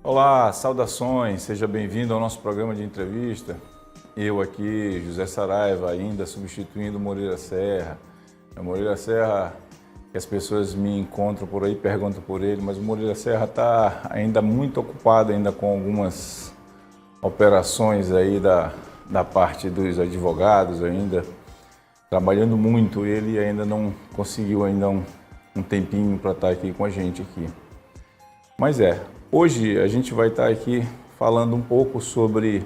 Olá, saudações, seja bem-vindo ao nosso programa de entrevista. Eu aqui, José Saraiva, ainda substituindo o Moreira Serra. É o Moreira Serra, que as pessoas me encontram por aí, perguntam por ele, mas o Moreira Serra está ainda muito ocupado ainda com algumas operações aí da parte dos advogados, ainda trabalhando muito. Ele ainda não conseguiu ainda um tempinho para estar aqui com a gente aqui. Mas hoje a gente vai estar aqui falando um pouco sobre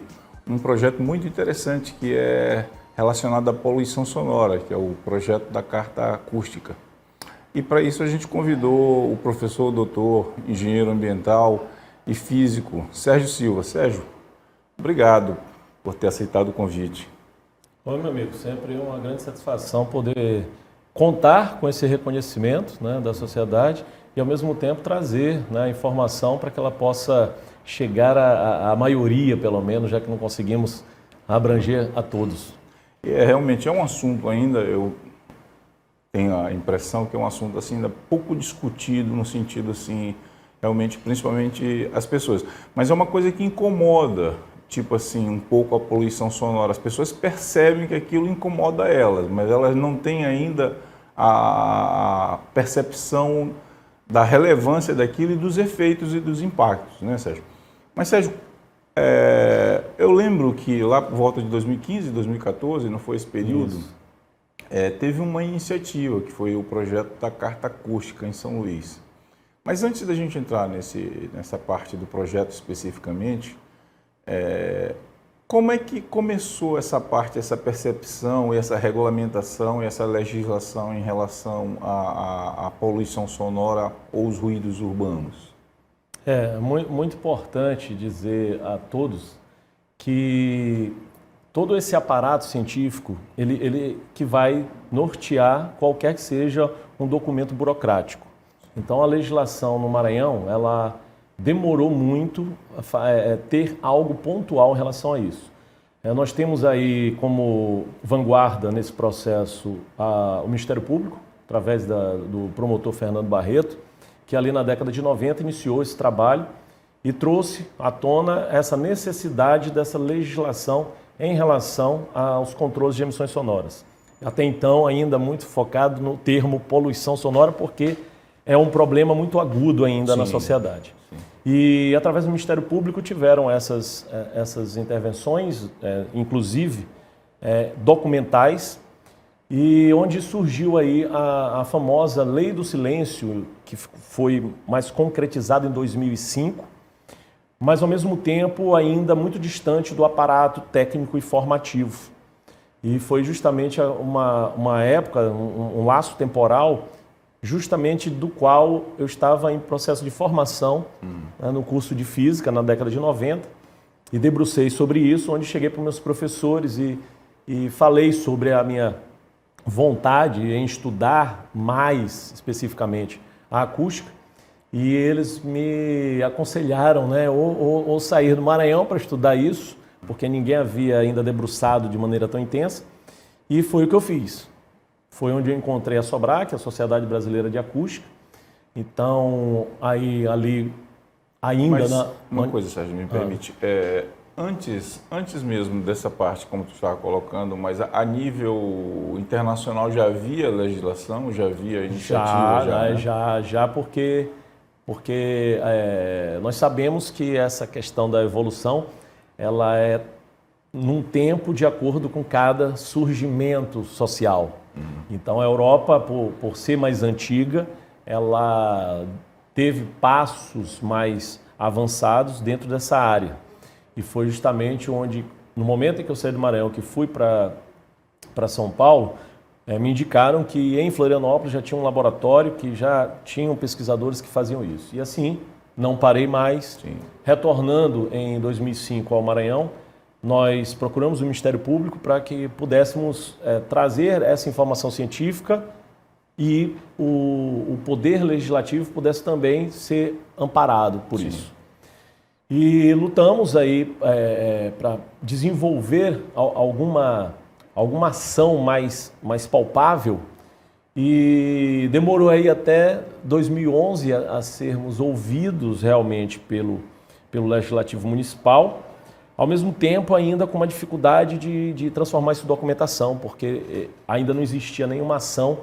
um projeto muito interessante que é relacionado à poluição sonora, que é o projeto da Carta Acústica. E para isso a gente convidou o professor, doutor, engenheiro ambiental e físico, Sérgio Silva. Sérgio, obrigado por ter aceitado o convite. Oi, meu amigo, sempre é uma grande satisfação poder contar com esse reconhecimento, né, da sociedade e, ao mesmo tempo, trazer, né, informação para que ela possa chegar à maioria, pelo menos, já que não conseguimos abranger a todos. Realmente é um assunto ainda, eu tenho a impressão que é um assunto assim, ainda pouco discutido, no sentido assim, realmente, principalmente as pessoas. Mas é uma coisa que incomoda, tipo assim, um pouco a poluição sonora. As pessoas percebem que aquilo incomoda elas, mas elas não têm ainda a percepção da relevância daquilo e dos efeitos e dos impactos, né, Sérgio? Mas, Sérgio, eu lembro que lá por volta de 2015, 2014, não foi esse período, teve uma iniciativa que foi o projeto da Carta Acústica em São Luís. Mas antes da gente entrar nessa parte do projeto especificamente, como é que começou essa parte, essa percepção, essa regulamentação e essa legislação em relação à poluição sonora ou os ruídos urbanos? É muito importante dizer a todos que todo esse aparato científico, ele que vai nortear qualquer que seja um documento burocrático. Então, a legislação no Maranhão, ela demorou muito a ter algo pontual em relação a isso. Nós temos aí como vanguarda nesse processo o Ministério Público, através do promotor Fernando Barreto, que ali na década de 90 iniciou esse trabalho e trouxe à tona essa necessidade dessa legislação em relação aos controles de emissões sonoras. Até então, ainda muito focado no termo poluição sonora, porque é um problema muito agudo ainda na sociedade. Sim. E, através do Ministério Público, tiveram essas intervenções, inclusive documentais, e onde surgiu aí a famosa Lei do Silêncio, que foi mais concretizada em 2005, mas, ao mesmo tempo, ainda muito distante do aparato técnico e formativo. E foi justamente uma época, um laço temporal, justamente do qual eu estava em processo de formação, né, no curso de Física, na década de 90, e debrucei sobre isso, onde cheguei para os meus professores e falei sobre a minha vontade em estudar mais especificamente a acústica, e eles me aconselharam, né, ou sair do Maranhão para estudar isso, porque ninguém havia ainda debruçado de maneira tão intensa, e foi o que eu fiz. Foi onde eu encontrei a SOBRAC, a Sociedade Brasileira de Acústica. Então, ali ainda... Mas uma coisa, Sérgio, me permite. Antes mesmo dessa parte, como tu estava colocando, mas a nível internacional já havia legislação, já havia iniciativa? Já, porque nós sabemos que essa questão da evolução, ela é num tempo de acordo com cada surgimento social. Então, a Europa, por ser mais antiga, ela teve passos mais avançados dentro dessa área. E foi justamente onde, no momento em que eu saí do Maranhão, que fui para São Paulo, me indicaram que em Florianópolis já tinha um laboratório, que já tinham pesquisadores que faziam isso. E assim, não parei mais. Sim. Retornando em 2005 ao Maranhão, nós procuramos o Ministério Público para que pudéssemos trazer essa informação científica e o Poder Legislativo pudesse também ser amparado por isso. E lutamos aí para desenvolver alguma ação mais palpável, e demorou aí até 2011 a sermos ouvidos realmente pelo Legislativo Municipal, ao mesmo tempo ainda com uma dificuldade de transformar isso em documentação, porque ainda não existia nenhuma ação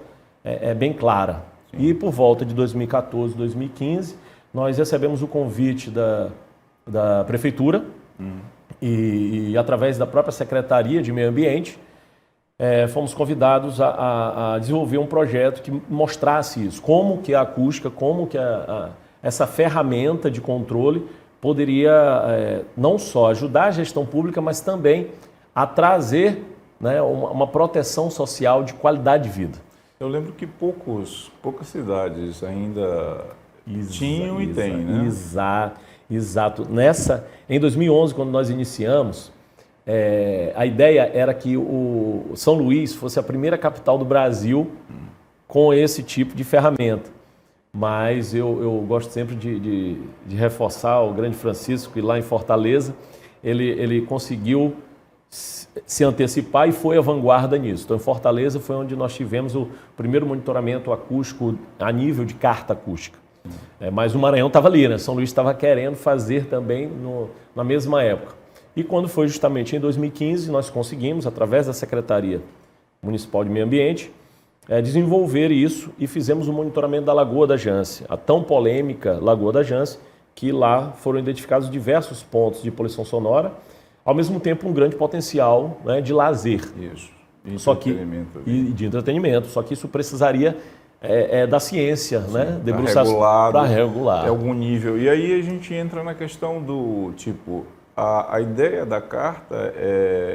bem clara. Sim. E por volta de 2014, 2015, nós recebemos o convite da Prefeitura e através da própria Secretaria de Meio Ambiente, fomos convidados a desenvolver um projeto que mostrasse isso, como que a acústica, como que essa ferramenta de controle poderia não só ajudar a gestão pública, mas também a trazer, né, uma proteção social de qualidade de vida. Eu lembro que poucas cidades ainda tinham e têm, né? Exato. Em 2011, quando nós iniciamos, a ideia era que o São Luís fosse a primeira capital do Brasil com esse tipo de ferramenta. Mas eu gosto sempre de reforçar o grande Francisco, que lá em Fortaleza ele conseguiu se antecipar e foi à vanguarda nisso. Então, em Fortaleza foi onde nós tivemos o primeiro monitoramento acústico a nível de carta acústica. Mas o Maranhão estava ali, né? São Luís estava querendo fazer também na mesma época. E quando foi justamente em 2015, nós conseguimos, através da Secretaria Municipal de Meio Ambiente, desenvolver isso e fizemos o monitoramento da Lagoa da Jance, a tão polêmica Lagoa da Jance, que lá foram identificados diversos pontos de poluição sonora, ao mesmo tempo um grande potencial, né, de lazer. Isso, de entretenimento. Só que isso precisaria da ciência, sim, né, para regular. Algum nível. E aí a gente entra na questão do tipo, a ideia da carta,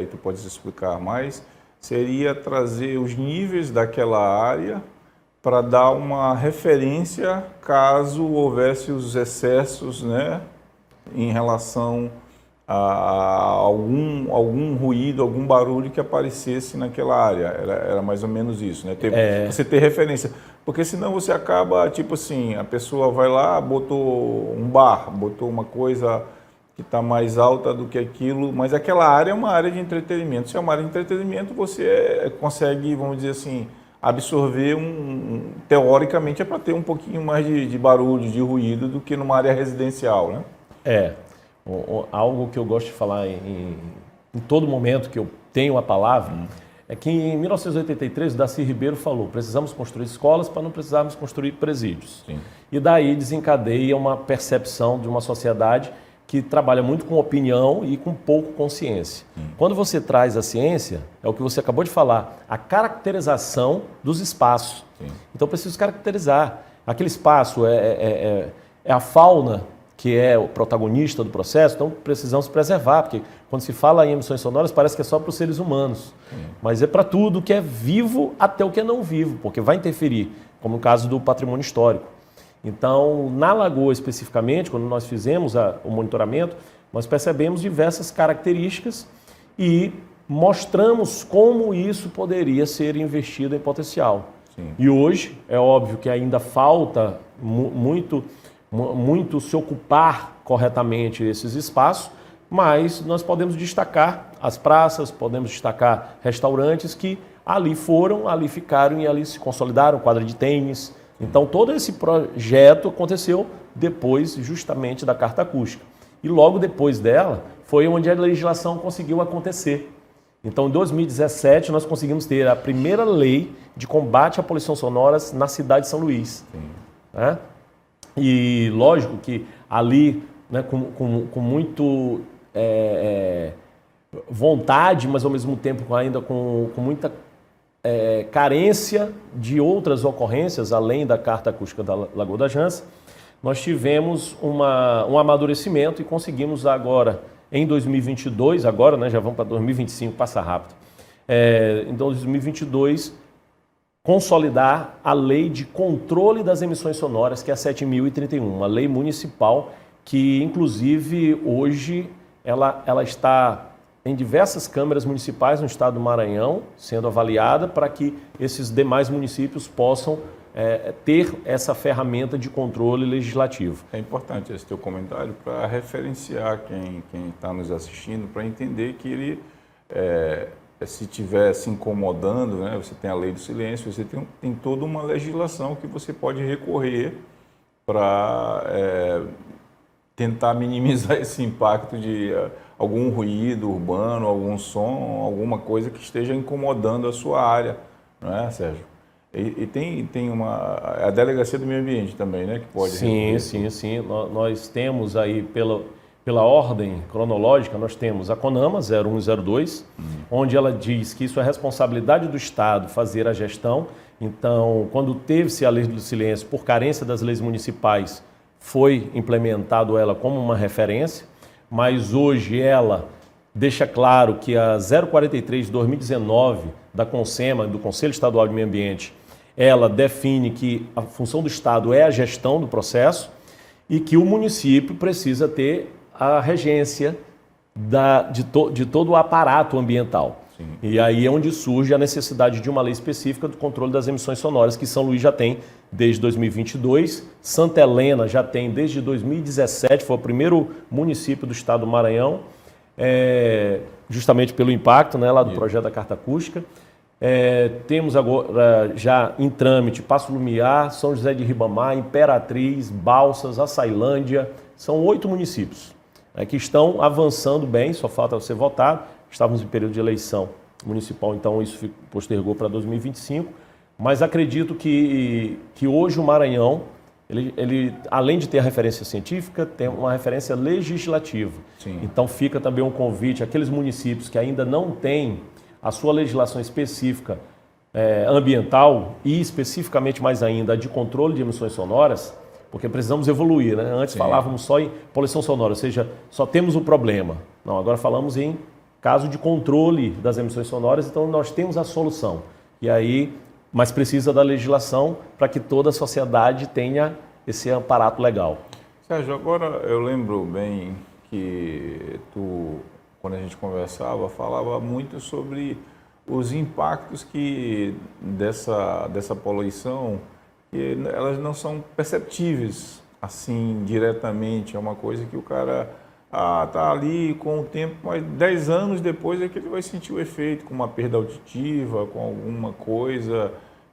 e tu podes explicar mais, seria trazer os níveis daquela área para dar uma referência caso houvesse os excessos, né, em relação a algum ruído, algum barulho que aparecesse naquela área. Era mais ou menos isso, né? Você ter referência. Porque senão você acaba, tipo assim, a pessoa vai lá, botou um bar, botou uma coisa que está mais alta do que aquilo, mas aquela área é uma área de entretenimento. Se é uma área de entretenimento, você consegue, vamos dizer assim, absorver teoricamente é para ter um pouquinho mais de barulho, de ruído do que numa área residencial, né? Algo que eu gosto de falar em todo momento que eu tenho a palavra é que em 1983 o Darcy Ribeiro falou: precisamos construir escolas para não precisarmos construir presídios. Sim. E daí desencadeia uma percepção de uma sociedade que trabalha muito com opinião e com pouco consciência. Quando você traz a ciência, é o que você acabou de falar, a caracterização dos espaços. Sim. Então, preciso caracterizar. Aquele espaço é a fauna que é o protagonista do processo, então precisamos preservar, porque quando se fala em emissões sonoras parece que é só para os seres humanos, mas é para tudo que é vivo até o que é não vivo, porque vai interferir, como no caso do patrimônio histórico. Então, na Lagoa especificamente, quando nós fizemos o monitoramento, nós percebemos diversas características e mostramos como isso poderia ser investido em potencial. Sim. E hoje, é óbvio que ainda falta muito se ocupar corretamente esses espaços, mas nós podemos destacar as praças, podemos destacar restaurantes que ali ficaram e ali se consolidaram, quadra de tênis. Então, todo esse projeto aconteceu depois, justamente, da Carta Acústica. E logo depois dela, foi onde a legislação conseguiu acontecer. Então, em 2017, nós conseguimos ter a primeira lei de combate à poluição sonora na cidade de São Luís. Né? E lógico que ali, né, com muito vontade, mas ao mesmo tempo ainda com muita carência de outras ocorrências, além da Carta Acústica da Lagoa da Jance, nós tivemos um amadurecimento e conseguimos agora, em 2022, agora, né, já vamos para 2025, passa rápido, em 2022, consolidar a lei de controle das emissões sonoras, que é a 7.031, uma lei municipal que, inclusive, hoje ela está em diversas câmaras municipais no estado do Maranhão, sendo avaliada para que esses demais municípios possam ter essa ferramenta de controle legislativo. É importante esse teu comentário para referenciar quem está nos assistindo, para entender que ele, se estiver se incomodando, né, você tem a lei do silêncio, você tem toda uma legislação que você pode recorrer para tentar minimizar esse impacto de algum ruído urbano, algum som, alguma coisa que esteja incomodando a sua área, não é, Sérgio? E tem a Delegacia do Meio Ambiente também, né? Que pode sim. Nós temos aí, pela ordem cronológica, nós temos a CONAMA 0102, onde ela diz que isso é responsabilidade do Estado fazer a gestão. Então, quando teve-se a lei do silêncio, por carência das leis municipais, foi implementado ela como uma referência, mas hoje ela deixa claro que a 043 de 2019 da CONSEMA, do Conselho Estadual de Meio Ambiente, ela define que a função do Estado é a gestão do processo e que o município precisa ter a regência de todo o aparato ambiental. Sim. E aí é onde surge a necessidade de uma lei específica do controle das emissões sonoras, que São Luís já tem desde 2022, Santa Helena já tem desde 2017, foi o primeiro município do estado do Maranhão, justamente pelo impacto, né, lá do projeto da Carta Acústica. Temos agora já em trâmite Passo Lumiar, São José de Ribamar, Imperatriz, Balsas, Açailândia. São 8 municípios que estão avançando bem, só falta ser votado. Estávamos em período de eleição municipal, então isso postergou para 2025. Mas acredito que hoje o Maranhão, ele, além de ter a referência científica, tem uma referência legislativa. Sim. Então fica também um convite àqueles municípios que ainda não têm a sua legislação específica ambiental e especificamente mais ainda a de controle de emissões sonoras, porque precisamos evoluir, né? Antes falávamos só em poluição sonora, ou seja, só temos um problema. Não, agora falamos em caso de controle das emissões sonoras, então nós temos a solução. E aí, mas precisa da legislação para que toda a sociedade tenha esse aparato legal. Sérgio, agora eu lembro bem que tu, quando a gente conversava, falava muito sobre os impactos que dessa poluição, que elas não são perceptíveis assim diretamente, é uma coisa que o cara tá ali com o tempo, mas 10 anos depois é que ele vai sentir o efeito, com uma perda auditiva, com alguma coisa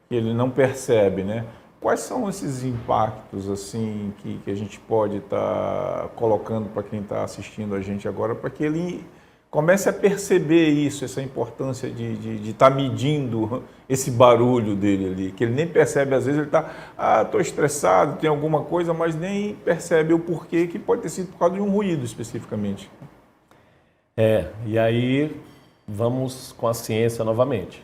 que ele não percebe, né? Quais são esses impactos assim que a gente pode estar colocando para quem está assistindo a gente agora, para que ele comece a perceber isso, essa importância de estar medindo esse barulho dele ali, que ele nem percebe, às vezes ele está, estou estressado, tem alguma coisa, mas nem percebe o porquê, que pode ter sido por causa de um ruído especificamente. E aí vamos com a ciência novamente.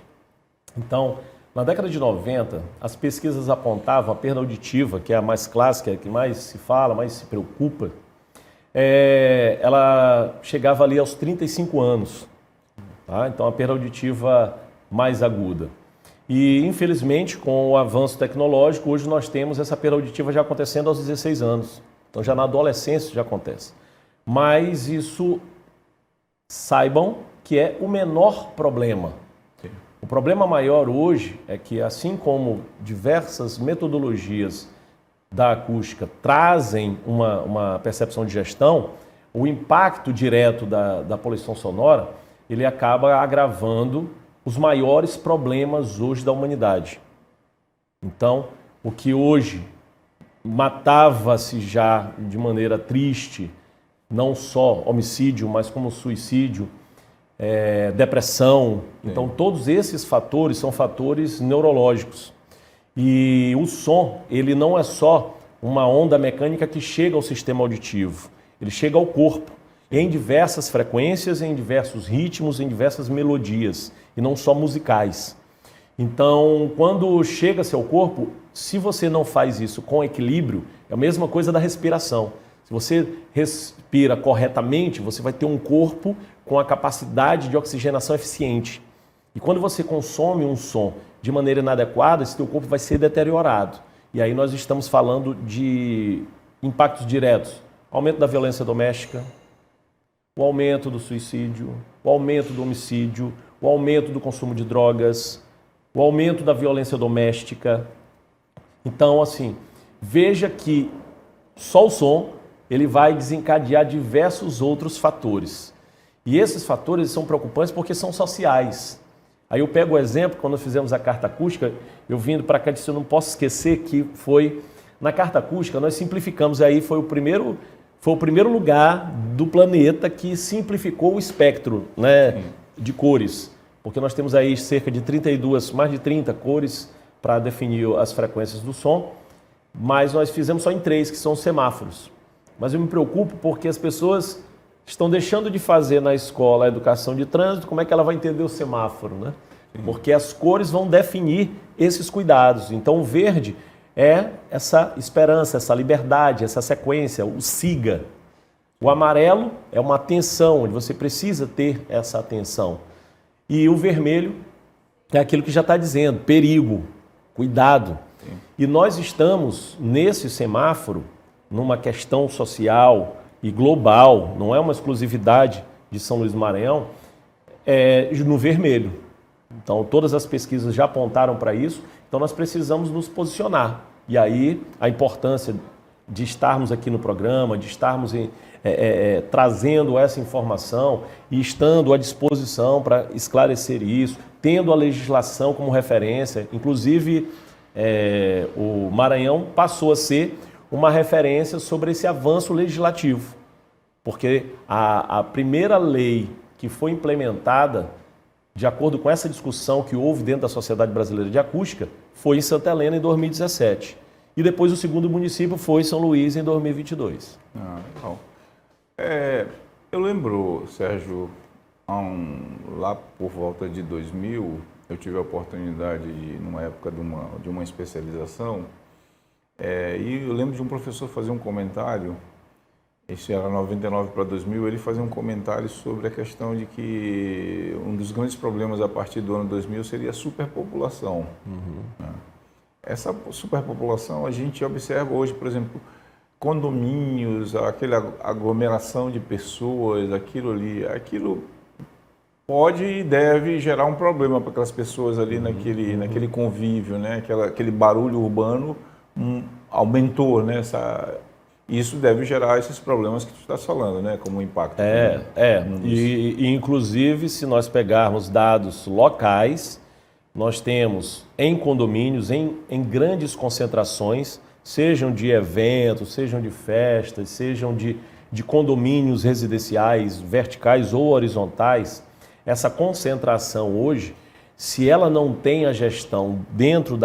Então, na década de 90, as pesquisas apontavam a perda auditiva, que é a mais clássica, a que mais se fala, mais se preocupa, ela chegava ali aos 35 anos, tá? Então a perda auditiva mais aguda. E infelizmente com o avanço tecnológico, hoje nós temos essa perda auditiva já acontecendo aos 16 anos. Então já na adolescência já acontece. Mas isso, saibam que é o menor problema. Sim. O problema maior hoje é que, assim como diversas metodologias da acústica trazem uma percepção de gestão, o impacto direto da poluição sonora, ele acaba agravando os maiores problemas hoje da humanidade. Então, o que hoje matava-se já de maneira triste, não só homicídio, mas como suicídio, depressão, então todos esses fatores são fatores neurológicos. E o som, ele não é só uma onda mecânica que chega ao sistema auditivo, ele chega ao corpo, em diversas frequências, em diversos ritmos, em diversas melodias, e não só musicais. Então, quando chega-se ao corpo, se você não faz isso com equilíbrio, é a mesma coisa da respiração. Se você respira corretamente, você vai ter um corpo com a capacidade de oxigenação eficiente. E quando você consome um som de maneira inadequada, esse teu corpo vai ser deteriorado. E aí nós estamos falando de impactos diretos. Aumento da violência doméstica, o aumento do suicídio, o aumento do homicídio, o aumento do consumo de drogas, o aumento da violência doméstica. Então, assim, veja que só o som ele vai desencadear diversos outros fatores. E esses fatores são preocupantes porque são sociais. Aí eu pego o exemplo, quando fizemos a Carta Acústica, eu vindo para cá disse, eu não posso esquecer que foi, na Carta Acústica, nós simplificamos, aí foi foi o primeiro lugar do planeta que simplificou o espectro, né, de cores. Porque nós temos aí cerca de 32, mais de 30 cores para definir as frequências do som, mas nós fizemos só em 3, que são os semáforos. Mas eu me preocupo porque as pessoas estão deixando de fazer na escola a educação de trânsito, como é que ela vai entender o semáforo, né? Porque as cores vão definir esses cuidados. Então o verde é essa esperança, essa liberdade, essa sequência, o siga. O amarelo é uma atenção, onde você precisa ter essa atenção. E o vermelho é aquilo que já está dizendo, perigo, cuidado. Sim. E nós estamos nesse semáforo, numa questão social e global, não é uma exclusividade de São Luís do Maranhão, no vermelho. Então todas as pesquisas já apontaram para isso, então nós precisamos nos posicionar. E aí a importância de estarmos aqui no programa, de estarmos trazendo essa informação e estando à disposição para esclarecer isso, tendo a legislação como referência. Inclusive, o Maranhão passou a ser uma referência sobre esse avanço legislativo, porque a primeira lei que foi implementada, de acordo com essa discussão que houve dentro da Sociedade Brasileira de Acústica, foi em Santa Helena em 2017. E depois o segundo município foi São Luís em 2022. Legal. Eu lembro, Sérgio, lá por volta de 2000, eu tive a oportunidade, numa época de uma especialização, e eu lembro de um professor fazer um comentário, isso era 99 para 2000, ele fazia um comentário sobre a questão de que um dos grandes problemas a partir do ano 2000 seria a superpopulação. Né? Essa superpopulação a gente observa hoje, por exemplo, condomínios, aquela aglomeração de pessoas, aquilo pode e deve gerar um problema para aquelas pessoas ali naquele convívio, né? Aquele barulho urbano aumentou, né? Isso deve gerar esses problemas que tu estás falando, né? Como impacto. E inclusive, se nós pegarmos dados locais, nós temos em condomínios, em grandes concentrações, sejam de eventos, sejam de festas, sejam de condomínios residenciais verticais ou horizontais, essa concentração hoje, se ela não tem a gestão dentro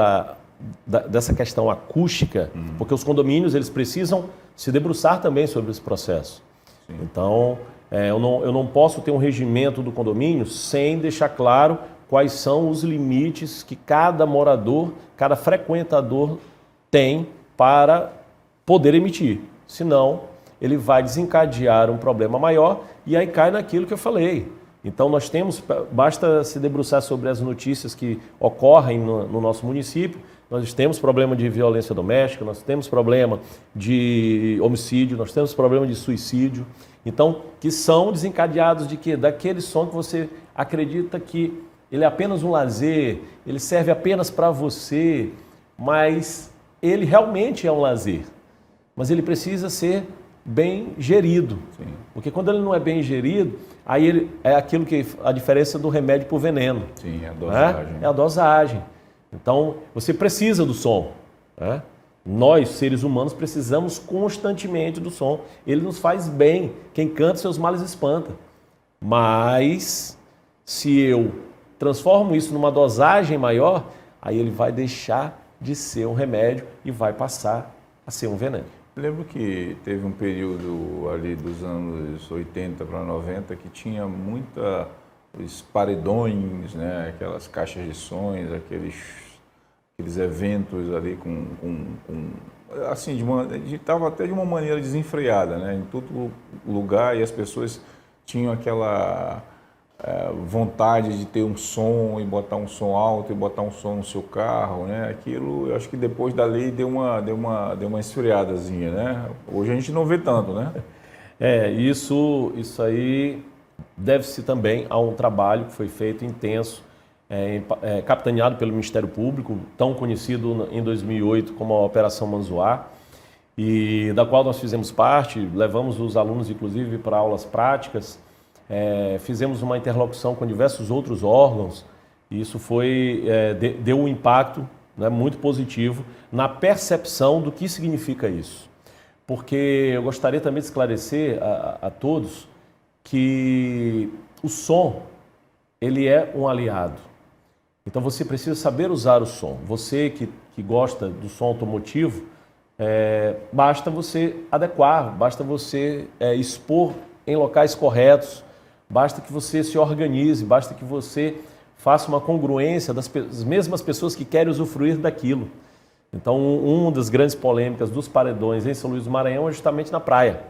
dessa questão acústica, porque os condomínios eles precisam se debruçar também sobre esse processo. Sim. Então, eu não posso ter um regimento do condomínio sem deixar claro quais são os limites que cada morador, cada frequentador tem para poder emitir. Senão, ele vai desencadear um problema maior e aí cai naquilo que eu falei. Então, basta se debruçar sobre as notícias que ocorrem no nosso município. Nós temos problema de violência doméstica, nós temos problema de homicídio, nós temos problema de suicídio. Então, que são desencadeados de quê? Daquele som que você acredita que ele é apenas um lazer, ele serve apenas para você, mas ele realmente é um lazer. Mas ele precisa ser bem gerido. Sim. Porque quando ele não é bem gerido, aí ele é aquilo que a diferença do remédio para o veneno. Sim, é a dosagem. É a dosagem. Então, você precisa do som. Né? Nós, seres humanos, precisamos constantemente do som. Ele nos faz bem. Quem canta, seus males espanta. Mas, se eu transformo isso numa dosagem maior, aí ele vai deixar de ser um remédio e vai passar a ser um veneno. Lembro que teve um período ali dos anos 80 para 90 que tinha os paredões, né? Aquelas caixas de sons, aqueles eventos ali assim, estava até de uma maneira desenfreada, né? Em todo lugar, e as pessoas tinham aquela vontade de ter um som e botar um som alto e botar um som no seu carro, né? Aquilo, eu acho que depois da lei deu uma esfriadazinha, né? Hoje a gente não vê tanto, né? Isso aí deve-se também a um trabalho que foi feito intenso, capitaneado pelo Ministério Público, tão conhecido em 2008 como a Operação Manzoá, e da qual nós fizemos parte, levamos os alunos inclusive para aulas práticas. Fizemos uma interlocução com diversos outros órgãos e isso deu um impacto, né, muito positivo na percepção do que significa isso. porque eu gostaria também de esclarecer a todos que o som, ele é um aliado. Então você precisa saber usar o som. Você que gosta do som automotivo, basta você adequar, basta você expor em locais corretos, basta que você se organize, basta que você faça uma congruência das mesmas pessoas que querem usufruir daquilo. Então, uma das grandes polêmicas dos paredões em São Luís do Maranhão é justamente na praia,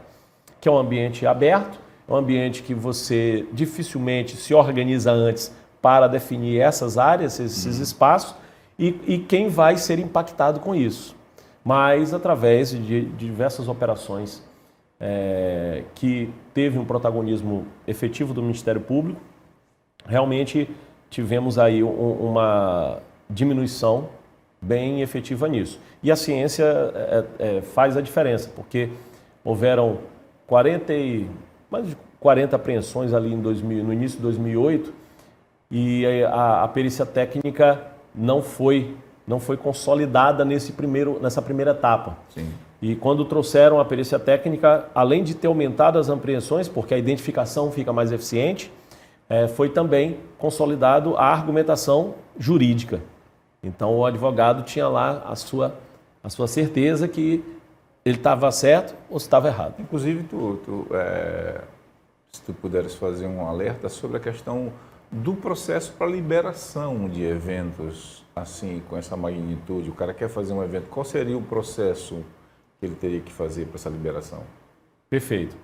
que é um ambiente aberto, é um ambiente que você dificilmente se organiza antes para definir essas áreas, esses espaços, e quem vai ser impactado com isso. Mas através de diversas operações que teve um protagonismo efetivo do Ministério Público, realmente tivemos aí uma diminuição bem efetiva nisso. E a ciência faz a diferença, porque houveram mais de 40 apreensões ali no início de 2008 e a perícia técnica não foi consolidada nessa primeira etapa. Sim. E quando trouxeram a perícia técnica, além de ter aumentado as apreensões, porque a identificação fica mais eficiente, foi também consolidado a argumentação jurídica. Então o advogado tinha lá a sua certeza que ele estava certo ou se estava errado. Inclusive, se tu puderes fazer um alerta sobre a questão do processo para liberação de eventos assim, com essa magnitude. O cara quer fazer um evento, qual seria o processo que ele teria que fazer para essa liberação? Perfeito.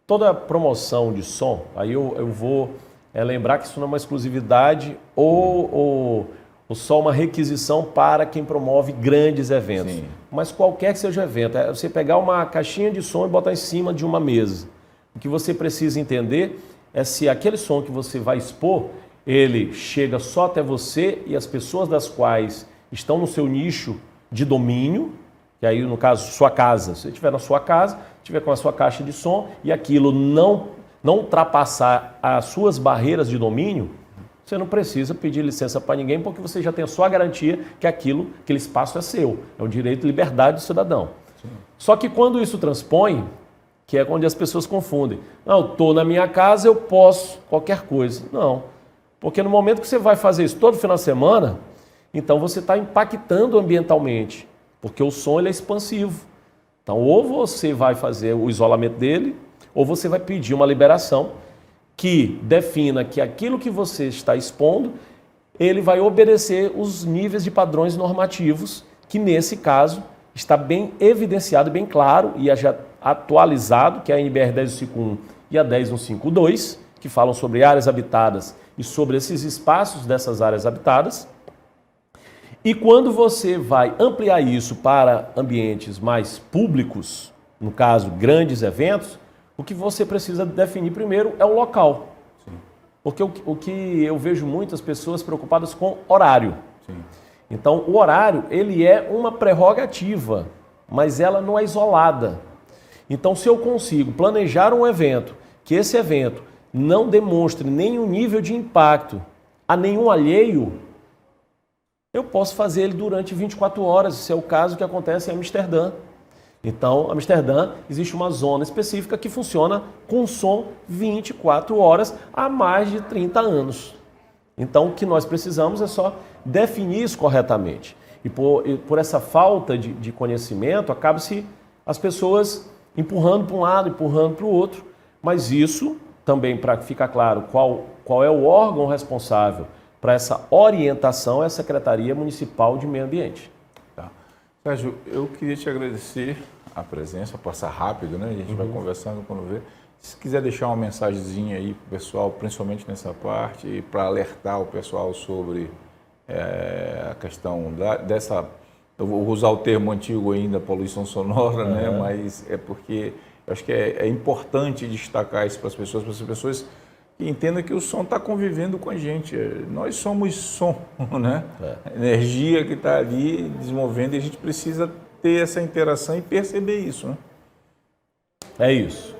Toda a promoção de som, aí eu vou lembrar que isso não é uma exclusividade ou só uma requisição para quem promove grandes eventos. Sim. Mas qualquer que seja o evento, é você pegar uma caixinha de som e botar em cima de uma mesa. O que você precisa entender é se aquele som que você vai expor, ele chega só até você e as pessoas das quais estão no seu nicho de domínio, que aí no caso sua casa, se você estiver na sua casa, estiver com a sua caixa de som e aquilo não ultrapassar as suas barreiras de domínio, você não precisa pedir licença para ninguém, porque você já tem a sua garantia que aquele espaço é seu, é o direito e liberdade do cidadão. Sim. Só que quando isso transpõe, que é onde as pessoas confundem, não, estou na minha casa, eu posso qualquer coisa. Não, porque no momento que você vai fazer isso todo final de semana, então você está impactando ambientalmente, porque o som ele é expansivo. Então ou você vai fazer o isolamento dele, ou você vai pedir uma liberação que defina que aquilo que você está expondo, ele vai obedecer os níveis de padrões normativos, que nesse caso está bem evidenciado, bem claro e já atualizado, que é a NBR 10151 e a 10152, que falam sobre áreas habitadas e sobre esses espaços dessas áreas habitadas. E quando você vai ampliar isso para ambientes mais públicos, no caso, grandes eventos, o que você precisa definir primeiro é o local. Sim. Porque o que eu vejo muitas pessoas preocupadas com horário. Sim. Então, o horário, ele é uma prerrogativa, mas ela não é isolada. Então, se eu consigo planejar um evento, que esse evento não demonstre nenhum nível de impacto a nenhum alheio, eu posso fazer ele durante 24 horas. Esse é o caso que acontece em Amsterdã. Então, em Amsterdã, existe uma zona específica que funciona com som 24 horas há mais de 30 anos. Então, o que nós precisamos é só definir isso corretamente. E por essa falta de conhecimento, acaba-se as pessoas empurrando para um lado, empurrando para o outro. Mas isso, também para ficar claro qual é o órgão responsável para essa orientação, é a Secretaria Municipal de Meio Ambiente. Tá. Sérgio, eu queria te agradecer a presença, passar rápido, né? A gente vai conversando quando vê. Se quiser deixar uma mensagenzinha aí para o pessoal, principalmente nessa parte, para alertar o pessoal sobre a questão dessa... Eu vou usar o termo antigo ainda, poluição sonora, né? Mas é porque eu acho que é importante destacar isso para as pessoas que entendam que o som está convivendo com a gente. Nós somos som, né? A energia que está ali desenvolvendo e a gente precisa ter essa interação e perceber isso, né? É isso.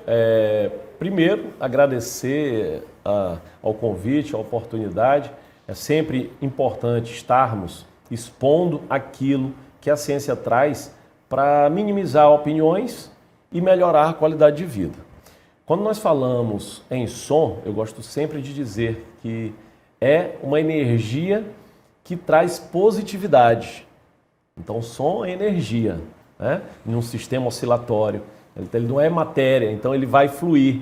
Primeiro, agradecer ao convite, à oportunidade. É sempre importante estarmos expondo aquilo que a ciência traz para minimizar opiniões e melhorar a qualidade de vida. Quando nós falamos em som, eu gosto sempre de dizer que é uma energia que traz positividade. Então, o som é energia, né? Num sistema oscilatório. Ele não é matéria, então ele vai fluir.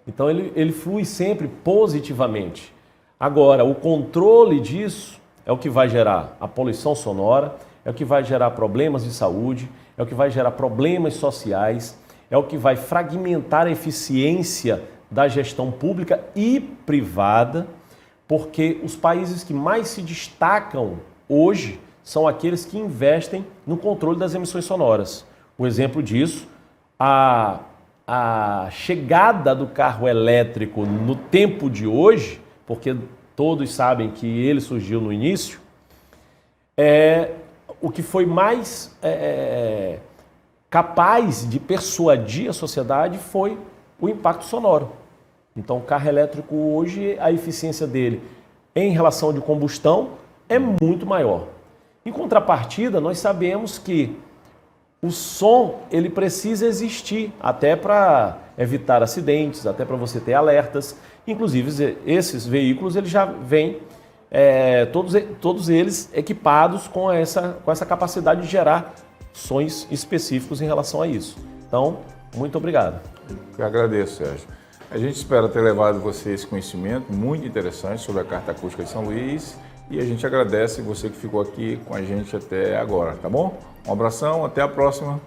Então, ele flui sempre positivamente. Agora, o controle disso é o que vai gerar a poluição sonora, é o que vai gerar problemas de saúde, é o que vai gerar problemas sociais, é o que vai fragmentar a eficiência da gestão pública e privada, porque os países que mais se destacam hoje são aqueles que investem no controle das emissões sonoras. O exemplo disso, a chegada do carro elétrico no tempo de hoje, porque todos sabem que ele surgiu no início, o que foi mais capaz de persuadir a sociedade foi o impacto sonoro. Então, o carro elétrico hoje, a eficiência dele em relação de combustão é muito maior. Em contrapartida, nós sabemos que o som ele precisa existir até para evitar acidentes, até para você ter alertas. Inclusive, esses veículos eles já vêm, todos eles equipados com essa capacidade de gerar sons específicos em relação a isso. Então, muito obrigado. Eu agradeço, Sérgio. A gente espera ter levado você esse conhecimento muito interessante sobre a Carta Acústica de São Luís e a gente agradece você que ficou aqui com a gente até agora, tá bom? Um abração, até a próxima.